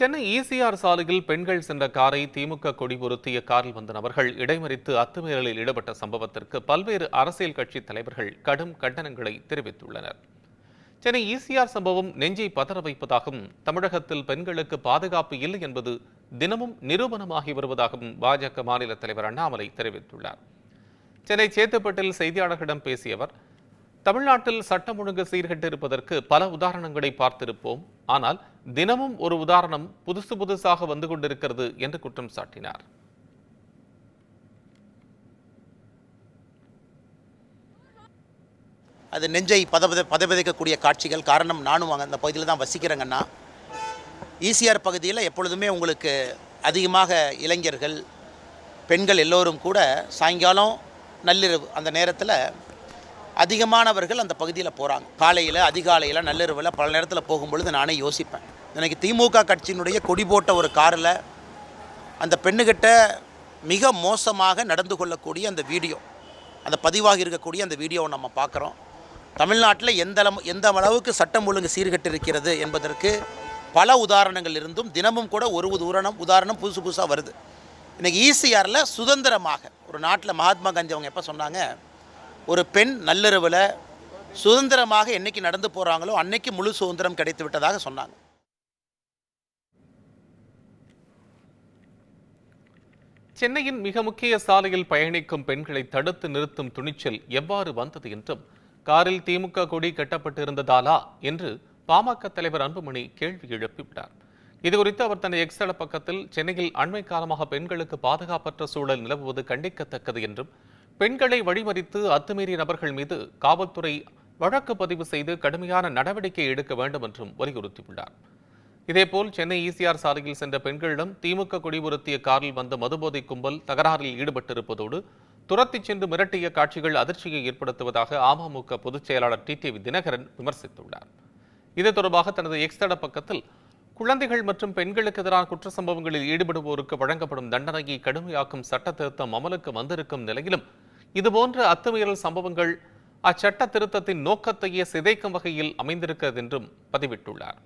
Chennai ECR சாலையில் பெண்கள் சென்ற காரை திமுக கொடி பொருத்திய காரில் வந்த நபர்கள் இடைமறித்து அத்துமீறலில் ஈடுபட்ட சம்பவத்திற்கு பல்வேறு அரசியல் கட்சி தலைவர்கள் கடும் கண்டனங்களை தெரிவித்துள்ளனர். சென்னை ஈசிஆர் சம்பவம் நெஞ்சை பதற வைப்பதாகவும் தமிழகத்தில் பெண்களுக்கு பாதுகாப்பு இல்லை என்பது தினமும் நிரூபணமாகி வருவதாகவும் பாஜக மாநில தலைவர் அண்ணாமலை தெரிவித்துள்ளார். சென்னை சேத்துப்பட்டில் செய்தியாளர்களிடம் பேசிய அவர், தமிழ்நாட்டில் சட்டம் ஒழுங்கு சீர்கெட்டிருப்பதற்கு பல உதாரணங்களை பார்த்திருப்போம், ஆனால் தினமும் ஒரு உதாரணம் புதுசாக வந்து கொண்டிருக்கிறது என்று குற்றம் சாட்டினார். அது நெஞ்சை பதவிதைக்கக்கூடிய காட்சிகள். காரணம், நானும் அந்த பகுதியில் தான் வசிக்கிறேங்கன்னா, ஈசிஆர் பகுதியில் எப்பொழுதுமே உங்களுக்கு அதிகமாக இளைஞர்கள், பெண்கள் எல்லோரும் கூட சாயங்காலம் நள்ளிரவு அந்த நேரத்தில் அதிகமானவர்கள் அந்த பகுதியில் போகிறாங்க. காலையில், அதிகாலையில், நள்ளிரவில் பல நேரத்தில் போகும்பொழுது நானே யோசிப்பேன், எனக்கு திமுக கட்சியினுடைய கொடி போட்ட ஒரு காரில் அந்த பெண்ணுக்கிட்ட மிக மோசமாக நடந்து கொள்ளக்கூடிய அந்த வீடியோ, அந்த பதிவாகி இருக்கக்கூடிய அந்த வீடியோவை நம்ம பார்க்குறோம். தமிழ்நாட்டில் எந்த அளவுக்கு சட்டம் ஒழுங்கு சீர்கெட்டு இருக்கிறது என்பதற்கு பல உதாரணங்கள் இருந்தும் தினமும் கூட ஒரு உதாரணம் புதுசாக வருது. இன்றைக்கி ஈசிஆரில் சுதந்திரமாக ஒரு நாட்டில் மகாத்மா காந்தி அவங்க எப்போ சொன்னாங்க, ஒரு பெண் நள்ளிரவில் சுதந்திரமாக என்னைக்கு நடந்து போகிறாங்களோ அன்னைக்கு முழு சுதந்திரம் கிடைத்து விட்டதாக சொன்னாங்க. சென்னையின் மிக முக்கிய சாலையில் பயணிக்கும் பெண்களை தடுத்து நிறுத்தும் துணிச்சல் எவ்வாறு வந்தது என்றும், காரில் திமுக கொடி கட்டப்பட்டிருந்ததாலா என்று பாமக தலைவர் அன்புமணி கேள்வி எழுப்பிவிட்டார். இதுகுறித்து அவர் தனது எக்ஸ் தள பக்கத்தில், சென்னையில் அண்மை காலமாக பெண்களுக்கு பாதுகாப்பற்ற சூழல் நிலவுவது கண்டிக்கத்தக்கது என்றும், பெண்களை வழிமறித்து அத்துமீறிய நபர்கள் மீது காவல்துறை வழக்கு பதிவு செய்து கடுமையான நடவடிக்கை எடுக்க வேண்டும் என்றும் வலியுறுத்தியுள்ளார். இதேபோல் சென்னை ஈசிஆர் சாலையில் சென்ற பெண்களிடம் திமுக கொடி பொருத்திய காரில் வந்த மதுபோதை கும்பல் தகராறில் ஈடுபட்டிருப்பதோடு துரத்திச் சென்று மிரட்டிய காட்சிகள் அதிர்ச்சியை ஏற்படுத்துவதாக அமமுக பொதுச் செயலாளர் டிடிவி தினகரன் விமர்சித்துள்ளார். இது தொடர்பாக தனது எக்ஸ் தள பக்கத்தில், குழந்தைகள் மற்றும் பெண்களுக்கு எதிரான குற்ற சம்பவங்களில் ஈடுபடுவோருக்கு வழங்கப்படும் தண்டனையை கடுமையாக்கும் சட்ட திருத்தம் அமலுக்கு வந்திருக்கும் நிலையிலும் இதுபோன்ற அத்துமீறல் சம்பவங்கள் அச்சட்ட திருத்தத்தின் நோக்கத்தையே சிதைக்கும் வகையில் அமைந்திருக்கிறது என்றும் பதிவிட்டுள்ளார்.